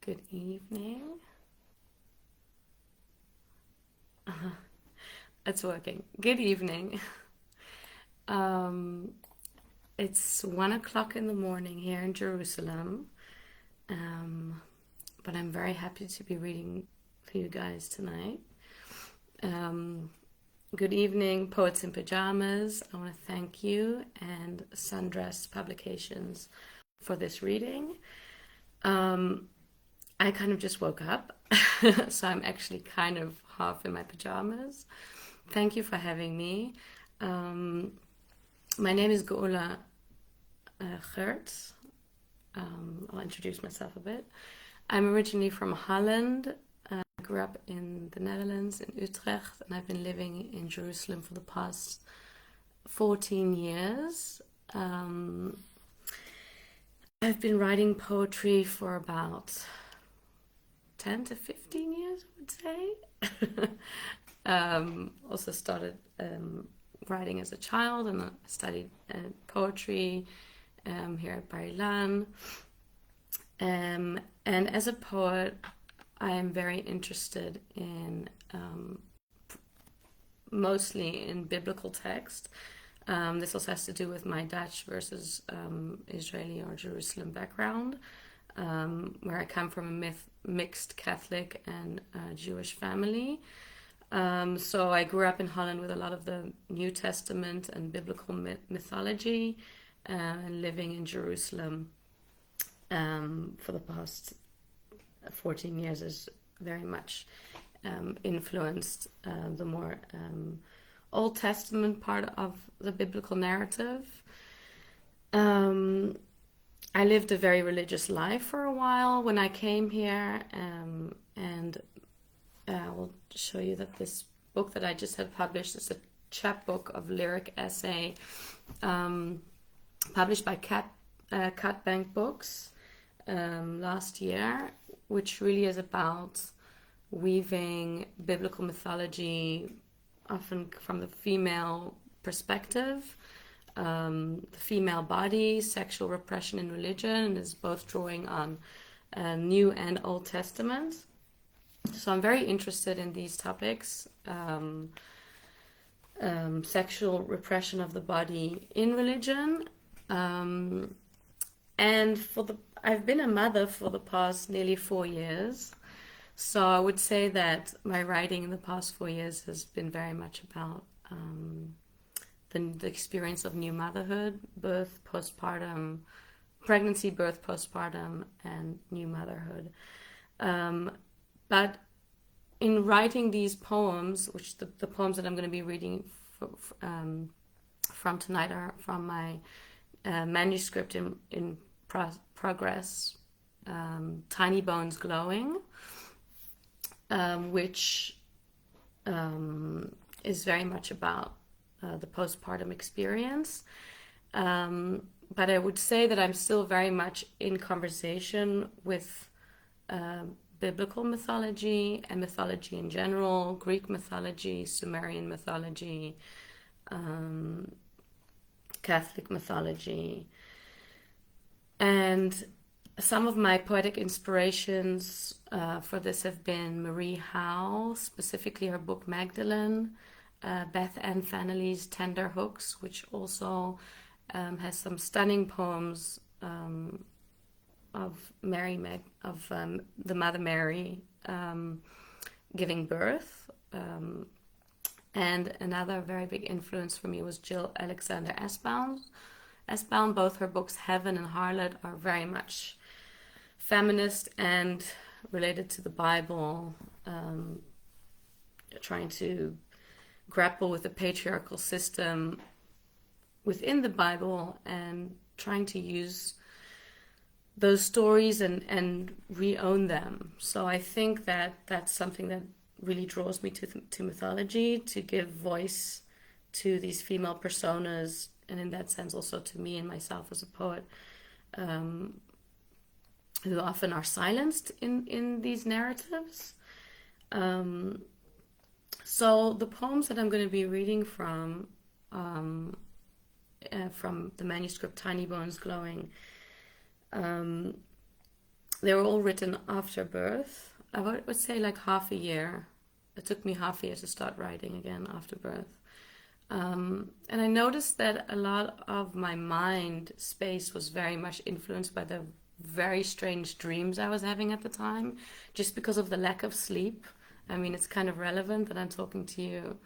Good evening. It's working. Good evening. Um, it's 1 o'clock in the morning here in Jerusalem, um, but I'm very happy to be reading for you guys tonight. Um, Good evening, Poets in Pajamas. I want to thank you and Sundress Publications for this reading. I kind of just woke up, so I'm actually kind of half in my pajamas. Thank you for having me. Um, my name is Geula Geurts. I'll introduce myself a bit. I'm originally from Holland. I grew up in the Netherlands, in Utrecht, and I've been living in Jerusalem for the past 14 years. I've been writing poetry for about 10 to 15 years, I would say. Also started writing as a child, and I studied poetry here at Bar Ilan. And as a poet, I am very interested in mostly in biblical text. This also has to do with my Dutch versus Israeli or Jerusalem background, where I come from a mixed Catholic and Jewish family. So I grew up in Holland with a lot of the New Testament and biblical mythology, and living in Jerusalem for the past 14 years has very much influenced the more Old Testament part of the biblical narrative. I lived a very religious life for a while when I came here, and I will show you that this book that I just had published is a chapbook of lyric essay published by CutBank Books last year, which really is about weaving biblical mythology, often from the female perspective, the female body, sexual repression in religion, and is both drawing on New and Old Testament. So I'm very interested in these topics, sexual repression of the body in religion, and I've been a mother for the past nearly 4 years. So I would say that my writing in the past 4 years has been very much about the experience of new motherhood, birth, postpartum, pregnancy, birth, postpartum, and new motherhood. But in writing these poems, which the poems that I'm going to be reading from tonight are from my manuscript in progress, Tiny Bones Glowing, which is very much about the postpartum experience. But I would say that I'm still very much in conversation with biblical mythology and mythology in general, Greek mythology, Sumerian mythology, Catholic mythology. And some of my poetic inspirations for this have been Marie Howe, specifically her book Magdalene, Beth Ann Fanelly's Tender Hooks, which also has some stunning poems of the Mother Mary giving birth. And another very big influence for me was Jill Alexander Aspbaum. Both her books Heaven and Harlot are very much feminist and related to the Bible, trying to grapple with the patriarchal system within the Bible and trying to use those stories and re-own them. So I think that that's something that really draws me to mythology, to give voice to these female personas, and in that sense also to me and myself as a poet, who often are silenced in these narratives. So the poems that I'm going to be reading from the manuscript Tiny Bones Glowing, They were all written after birth. I would say like half a year. It took me half a year to start writing again after birth. And I noticed that a lot of my mind space was very much influenced by the very strange dreams I was having at the time, just because of the lack of sleep. I mean, it's kind of relevant that I'm talking to you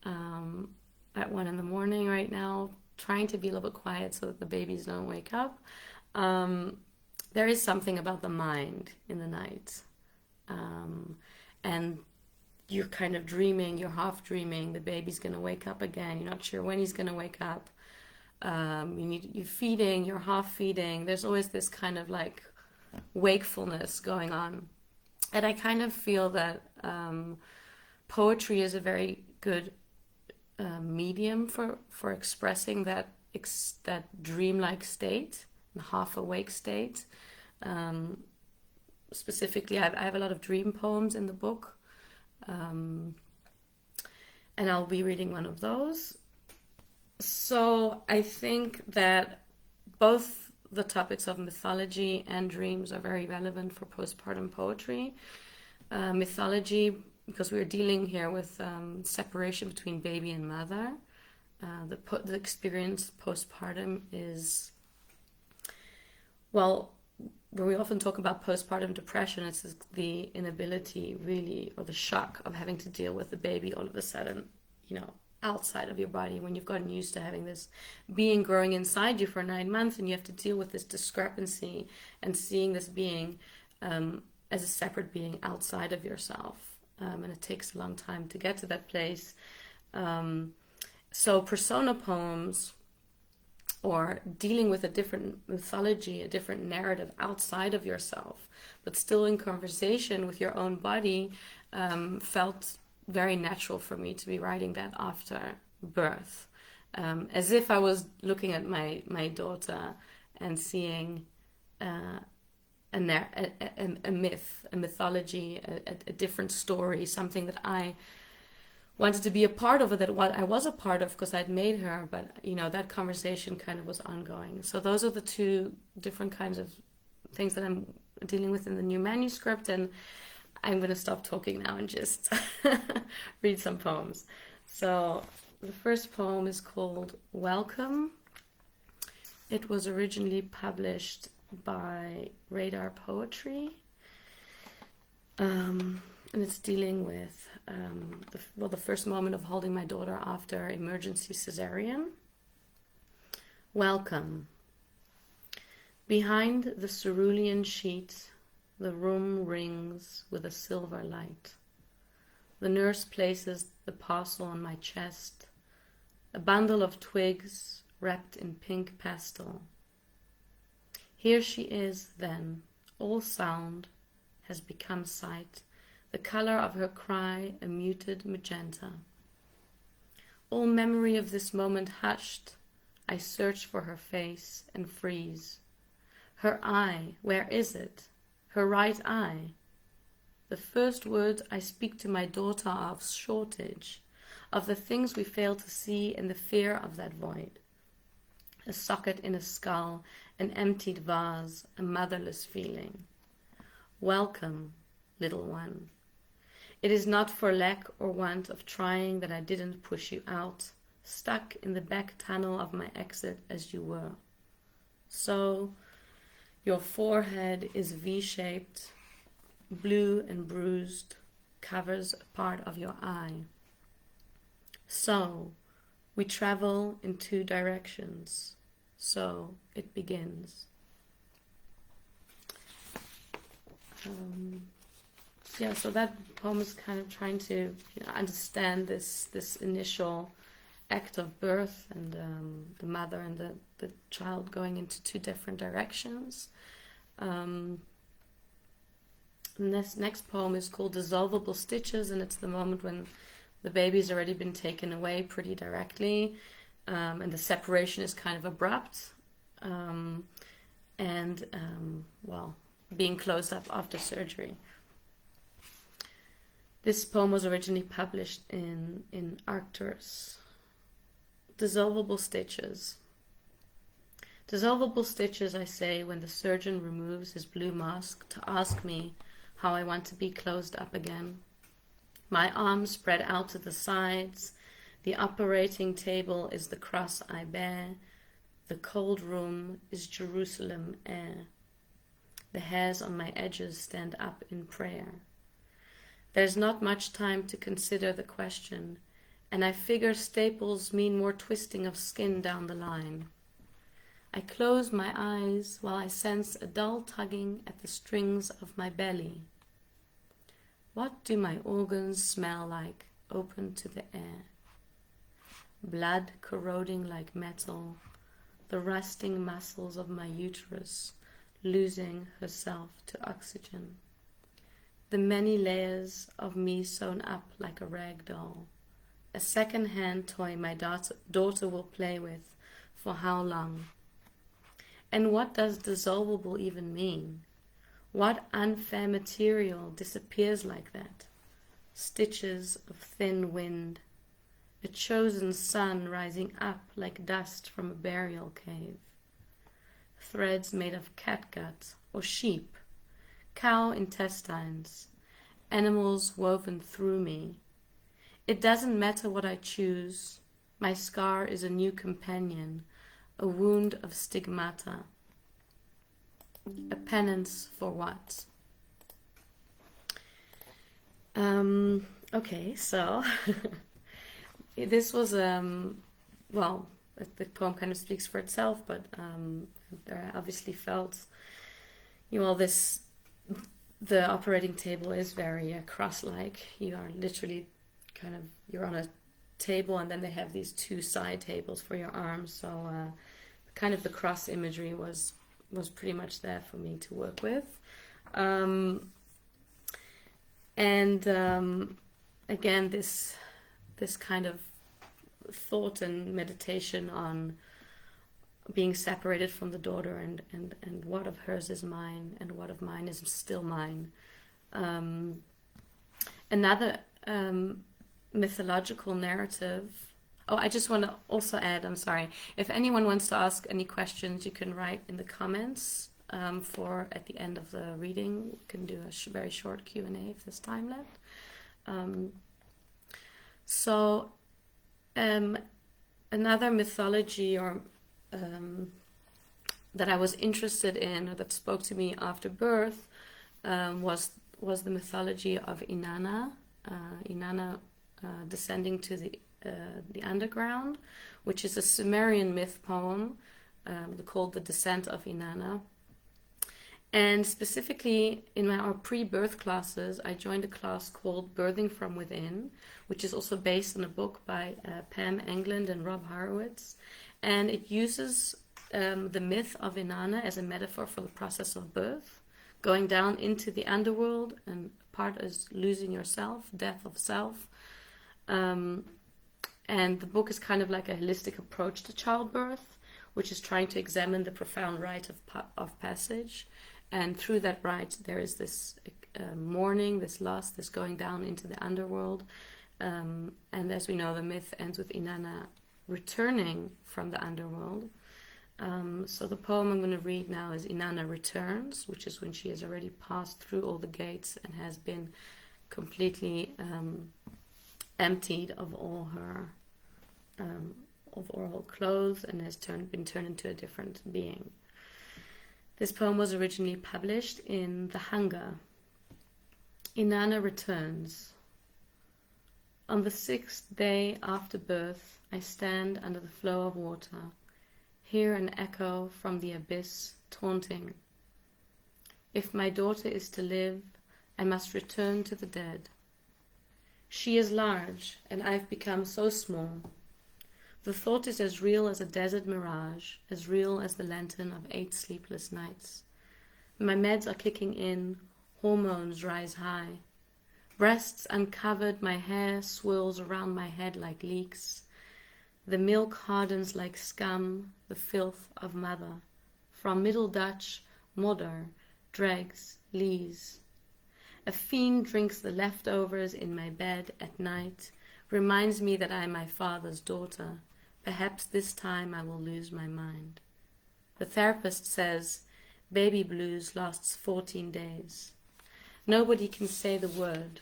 at 1 a.m. right now, trying to be a little bit quiet so that the babies don't wake up. There is something about the mind in the night. And you're kind of dreaming, you're half dreaming, the baby's going to wake up again, you're not sure when he's going to wake up. You're feeding, you're half feeding. There's always this kind of like wakefulness going on. And I kind of feel that poetry is a very good medium for expressing that dreamlike state, half awake state. Specifically, I have a lot of dream poems in the book. And I'll be reading one of those. So I think that both the topics of mythology and dreams are very relevant for postpartum poetry. Mythology, because we're dealing here with separation between baby and mother. The experience postpartum is, well, when we often talk about postpartum depression, it's the inability really, or the shock of having to deal with the baby all of a sudden, outside of your body, when you've gotten used to having this being growing inside you for 9 months, and you have to deal with this discrepancy and seeing this being as a separate being outside of yourself. And it takes a long time to get to that place. So persona poems, or dealing with a different mythology, a different narrative outside of yourself, but still in conversation with your own body, felt very natural for me to be writing that after birth. As if I was looking at my daughter and seeing a myth, a mythology, a different story, something that I wanted to be a part of, or that what I was a part of because I'd made her, but that conversation kind of was ongoing. So those are the two different kinds of things that I'm dealing with in the new manuscript, and I'm going to stop talking now and just read some poems. So the first poem is called Welcome. It was originally published by Radar Poetry, and it's dealing with the first moment of holding my daughter after emergency cesarean. Welcome. Behind the cerulean sheet, the room rings with a silver light. The nurse places the parcel on my chest, a bundle of twigs wrapped in pink pastel. Here she is then, all sound has become sight, the color of her cry a muted magenta. All memory of this moment hushed, I search for her face and freeze. Her eye, where is it? Her right eye. The first words I speak to my daughter are of shortage, of the things we fail to see in the fear of that void. A socket in a skull, an emptied vase, a motherless feeling. Welcome, little one. It is not for lack or want of trying that I didn't push you out, stuck in the back tunnel of my exit as you were. So, your forehead is V-shaped, blue and bruised, covers a part of your eye. So, we travel in two directions. So, it begins. So that poem is kind of trying to understand this initial act of birth and the mother and the child going into two different directions. This next poem is called Dissolvable Stitches, and it's the moment when the baby's already been taken away pretty directly, and the separation is kind of abrupt, being closed up after surgery. This poem was originally published in Arcturus. Dissolvable Stitches. Dissolvable stitches, I say, when the surgeon removes his blue mask to ask me how I want to be closed up again. My arms spread out to the sides. The operating table is the cross I bear. The cold room is Jerusalem air. The hairs on my edges stand up in prayer. There's not much time to consider the question, and I figure staples mean more twisting of skin down the line. I close my eyes while I sense a dull tugging at the strings of my belly. What do my organs smell like, open to the air? Blood corroding like metal, the rusting muscles of my uterus losing herself to oxygen. The many layers of me sewn up like a rag doll, a second-hand toy my daughter will play with for how long? And what does dissolvable even mean? What unfair material disappears like that? Stitches of thin wind, a chosen sun rising up like dust from a burial cave. Threads made of catgut or sheep, cow intestines, animals woven through me. It doesn't matter what I choose. My scar is a new companion, a wound of stigmata. A penance for what? Okay, so this was well, the poem kind of speaks for itself, but I obviously felt, you know, the operating table is very cross-like. You are literally you're on a table, and then they have these two side tables for your arms. So kind of the cross imagery was pretty much there for me to work with. Again, this kind of thought and meditation on being separated from the daughter, and what of hers is mine and what of mine is still mine. Another mythological narrative. Oh, I just want to also add, I'm sorry, if anyone wants to ask any questions, you can write in the comments for at the end of the reading. We can do a very short Q&A if there's time left. Another mythology or that I was interested in, or that spoke to me after birth, was the mythology of Inanna. Inanna descending to the underground, which is a Sumerian myth poem called The Descent of Inanna. And specifically in our pre-birth classes, I joined a class called Birthing from Within, which is also based on a book by Pam England and Rob Horowitz. And it uses the myth of Inanna as a metaphor for the process of birth, going down into the underworld, and part is losing yourself, death of self. And the book is kind of like a holistic approach to childbirth, which is trying to examine the profound rite of passage. And through that rite, there is this mourning, this loss, this going down into the underworld. And as we know, the myth ends with Inanna returning from the underworld. So the poem I'm going to read now is Inanna Returns, which is when she has already passed through all the gates and has been completely emptied of all her clothes, and has been turned into a different being. This poem was originally published in The Hunger. Inanna Returns. On the 6th day after birth, I stand under the flow of water, hear an echo from the abyss taunting. If my daughter is to live, I must return to the dead. She is large, and I've become so small. The thought is as real as a desert mirage, as real as the lantern of 8 sleepless nights. My meds are kicking in, hormones rise high. Breasts uncovered, my hair swirls around my head like leeks. The milk hardens like scum, the filth of mother. From Middle Dutch, modder, dregs, lees. A fiend drinks the leftovers in my bed at night, reminds me that I am my father's daughter. Perhaps this time I will lose my mind. The therapist says baby blues lasts 14 days. Nobody can say the word.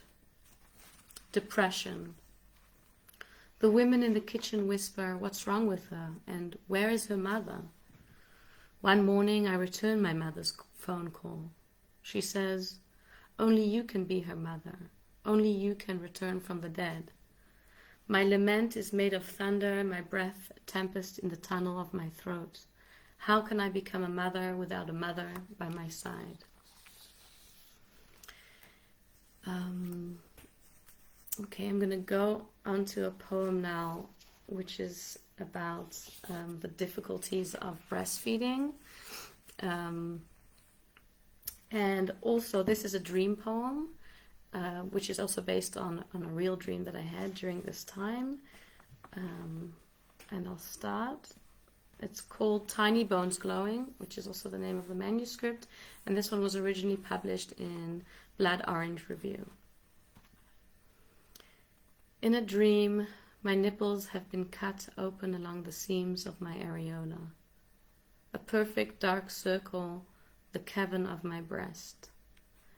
Depression. The women in the kitchen whisper, what's wrong with her? And where is her mother? One morning I return my mother's phone call. She says, only you can be her mother. Only you can return from the dead. My lament is made of thunder, my breath a tempest in the tunnel of my throat. How can I become a mother without a mother by my side? Okay, I'm going to go on to a poem now, which is about the difficulties of breastfeeding. And also, this is a dream poem, which is also based on a real dream that I had during this time. And I'll start. It's called Tiny Bones Glowing, which is also the name of the manuscript. And this one was originally published in Blood Orange Review. In a dream, my nipples have been cut open along the seams of my areola. A perfect dark circle, the cavern of my breast.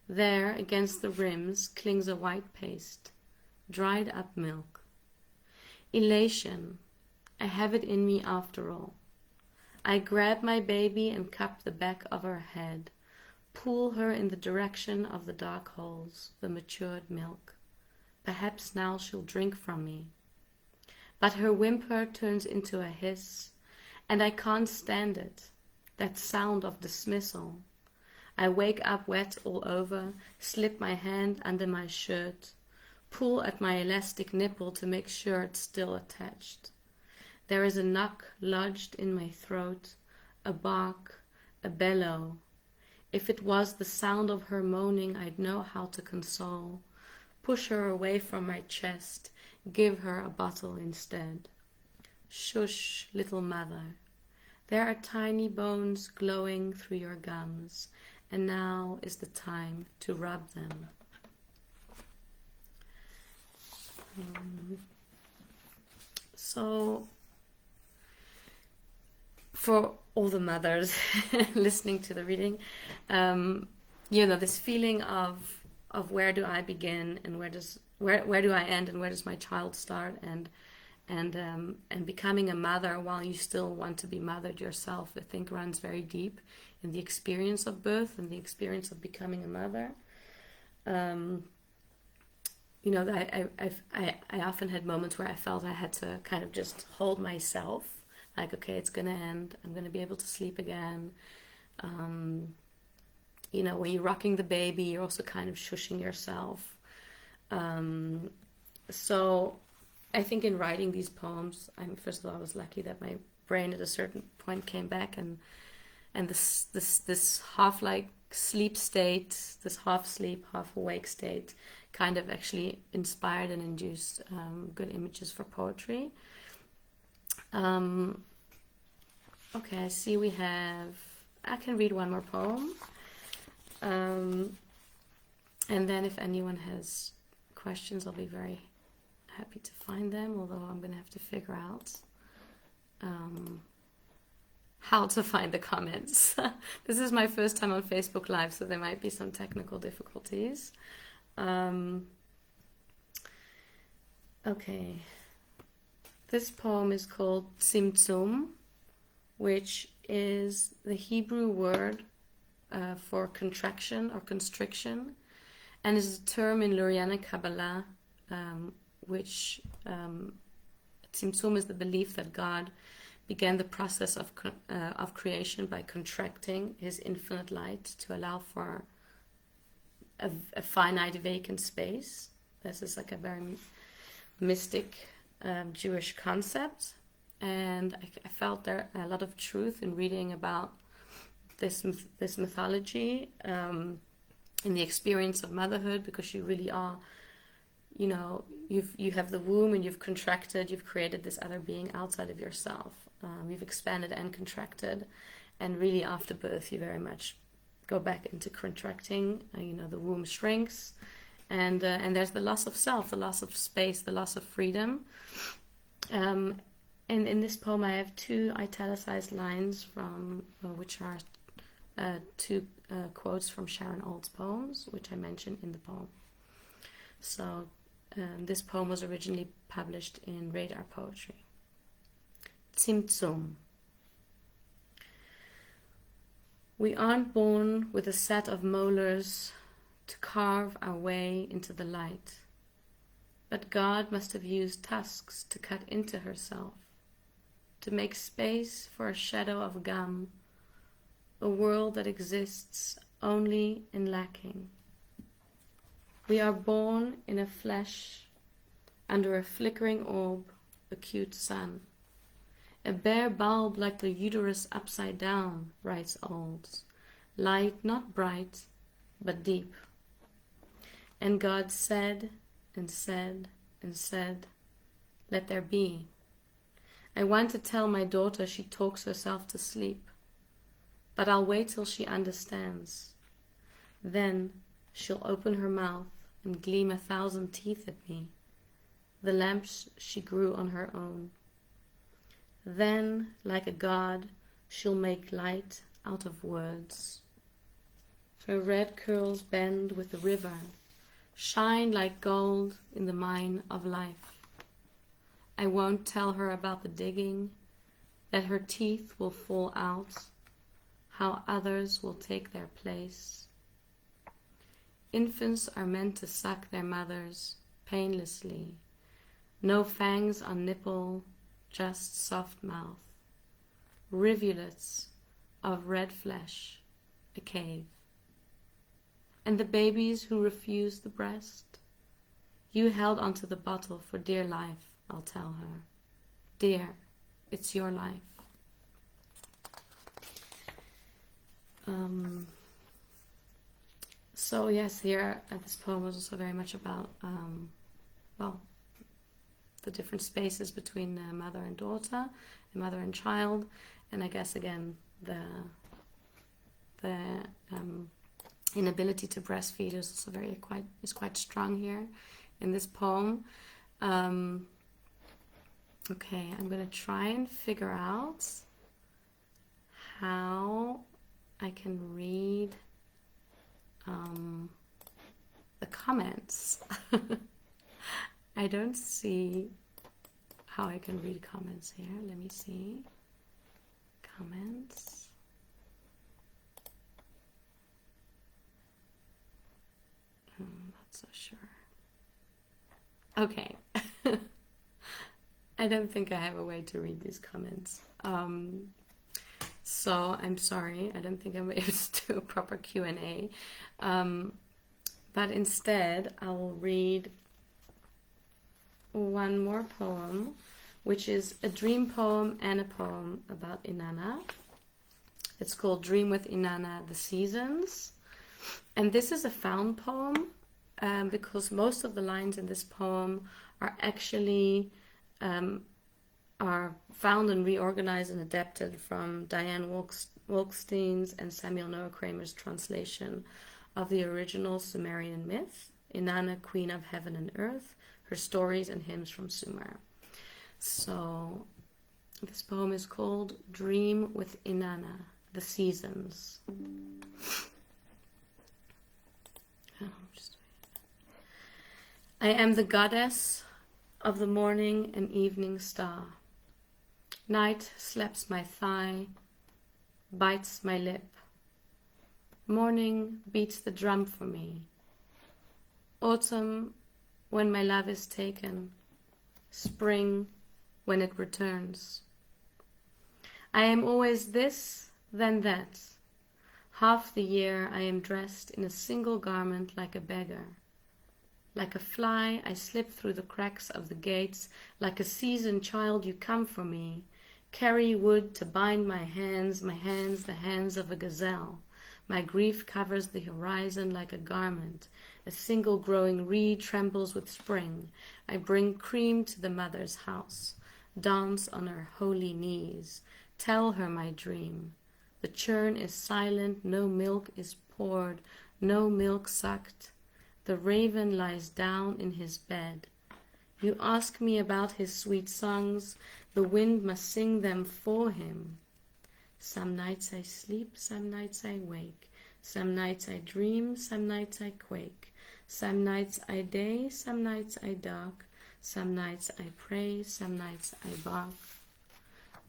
There, against the rims, clings a white paste, dried up milk. Elation, I have it in me after all. I grab my baby and cup the back of her head, pull her in the direction of the dark holes, the matured milk. Perhaps now she'll drink from me. But her whimper turns into a hiss, and I can't stand it, that sound of dismissal. I wake up wet all over, slip my hand under my shirt, pull at my elastic nipple to make sure it's still attached. There is a knock lodged in my throat, a bark, a bellow. If it was the sound of her moaning, I'd know how to console. Push her away from my chest, give her a bottle instead. Shush, little mother. There are tiny bones glowing through your gums, and now is the time to rub them. So, for all the mothers listening to the reading, this feeling of where do I begin and where do I end and where does my child start, and becoming a mother while you still want to be mothered yourself, I think runs very deep in the experience of birth and the experience of becoming a mother. I often had moments where I felt I had to kind of just hold myself, like, okay, it's gonna end, I'm gonna be able to sleep again. When you're rocking the baby, you're also kind of shushing yourself. So I think in writing these poems, first of all, I was lucky that my brain at a certain point came back, and this half like sleep state, this half sleep, half awake state, kind of actually inspired and induced good images for poetry. Okay, I see I can read one more poem. And then if anyone has questions, I'll be very happy to find them, although I'm going to have to figure out how to find the comments. This is my first time on Facebook Live, so there might be some technical difficulties. Okay. This poem is called Tzimtzum, which is the Hebrew word for contraction or constriction, and is a term in Lurianic Kabbalah, which Tzimtzum is the belief that God began the process of creation by contracting his infinite light to allow for a finite vacant space. This is like a very mystic Jewish concept, and I felt there a lot of truth in reading about this mythology in the experience of motherhood, because you really are, you have the womb and you've contracted, you've created this other being outside of yourself. You've expanded and contracted, and really after birth you very much go back into contracting. The womb shrinks, and there's the loss of self, the loss of space, the loss of freedom. And in this poem, I have two italicized lines from which are two quotes from Sharon Olds' poems, which I mentioned in the poem. So this poem was originally published in Radar Poetry. Tzimtzum. We aren't born with a set of molars to carve our way into the light, but God must have used tusks to cut into herself, to make space for a shadow of gum, a world that exists only in lacking. We are born in a flesh, under a flickering orb, acute sun. A bare bulb like the uterus upside down, writes Olds. Light not bright, but deep. And God said and said and said, let there be. I want to tell my daughter she talks herself to sleep, but I'll wait till she understands. Then she'll open her mouth and gleam 1,000 teeth at me, the lamps she grew on her own. Then, like a god, she'll make light out of words. Her red curls bend with the river, shine like gold in the mine of life. I won't tell her about the digging, that her teeth will fall out, how others will take their place. Infants are meant to suck their mothers painlessly. No fangs on nipple, just soft mouth. Rivulets of red flesh, a cave. And the babies who refused the breast? You held onto the bottle for dear life, I'll tell her. Dear, it's your life. So yes, here this poem was also very much about, the different spaces between mother and daughter, and mother and child, and I guess again the inability to breastfeed is also quite strong here in this poem. Okay, I'm gonna try and figure out how I can read the comments. I don't see how I can read comments here. Let me see. Comments. Not so sure. Okay. I don't think I have a way to read these comments. So I'm sorry. I don't think I'm able to do a proper Q&A. But instead, I will read one more poem, which is a dream poem and a poem about Inanna. It's called Dream with Inanna, The Seasons. And this is a found poem because most of the lines in this poem are actually are found and reorganized and adapted from Diane Wolkstein's and Samuel Noah Kramer's translation of the original Sumerian myth, Inanna, Queen of Heaven and Earth, her stories and hymns from Sumer. So this poem is called Dream with Inanna, The Seasons. I am the goddess of the morning and evening star. Night slaps my thigh, bites my lip. Morning beats the drum for me. Autumn when my love is taken. Spring when it returns. I am always this, then that. Half the year I am dressed in a single garment like a beggar. Like a fly, I slip through the cracks of the gates. Like a seasoned child, you come for me. Carry wood to bind my hands the hands of a gazelle. My grief covers the horizon like a garment. A single growing reed trembles with spring. I bring cream to the mother's house. Dance on her holy knees. Tell her my dream. The churn is silent, no milk is poured, no milk sucked. The raven lies down in his bed. You ask me about his sweet songs, The wind must sing them for him. Some nights I sleep, some nights I wake. Some nights I dream, some nights I quake. Some nights I day, some nights I dark. Some nights I pray, some nights I bark.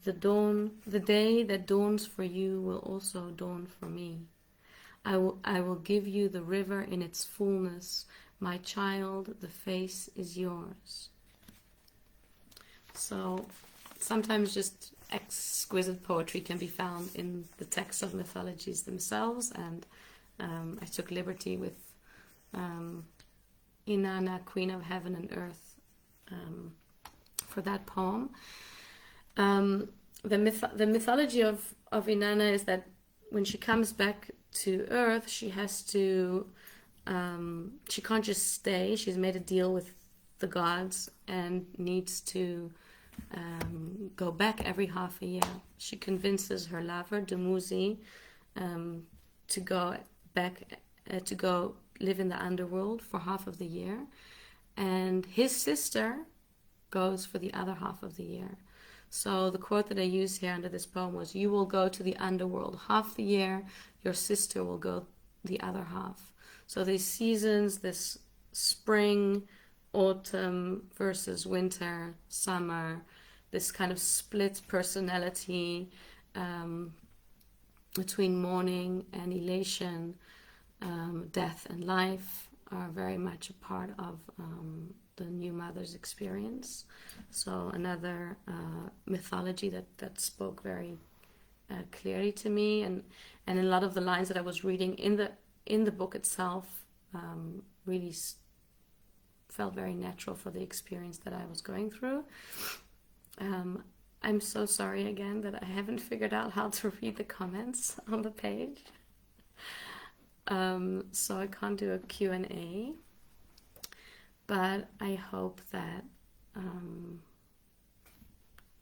The day that dawns for you will also dawn for me. I will give you the river in its fullness. My child, the face is yours. So sometimes just exquisite poetry can be found in the texts of mythologies themselves, and I took liberty with Inanna, Queen of Heaven and Earth, for that poem. The mythology of Inanna is that when she comes back to Earth, she has to, she can't just stay. She's made a deal with the gods and needs to go back every half a year. She convinces her lover, Dumuzi, to go back, to go live in the underworld for half of the year. And his sister goes for the other half of the year. So the quote that I use here under this poem was, "You will go to the underworld half the year, your sister will go the other half." So these seasons, this spring, autumn versus winter, summer, this kind of split personality between mourning and elation, death and life, are very much a part of the new mother's experience. So another mythology that spoke very clearly to me, and a lot of the lines that I was reading in the book itself really felt very natural for the experience that I was going through. I'm so sorry again that I haven't figured out how to read the comments on the page. So I can't do a Q&A, but I hope that, I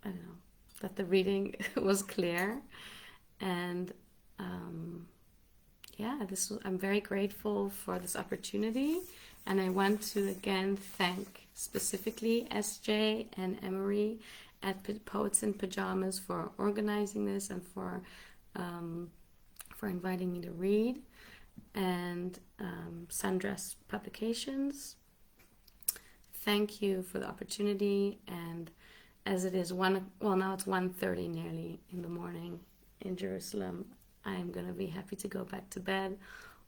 don't know, that the reading was clear. And yeah, I'm very grateful for this opportunity. And I want to again thank specifically SJ and Emery at Poets in Pajamas for organizing this and for inviting me to read, and Sundress Publications. Thank you for the opportunity. And as it is now it's 1:30 nearly in the morning in Jerusalem, I am going to be happy to go back to bed,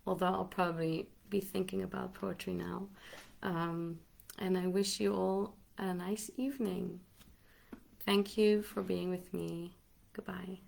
although I'll probably be thinking about poetry now. And I wish you all a nice evening. Thank you for being with me. Goodbye.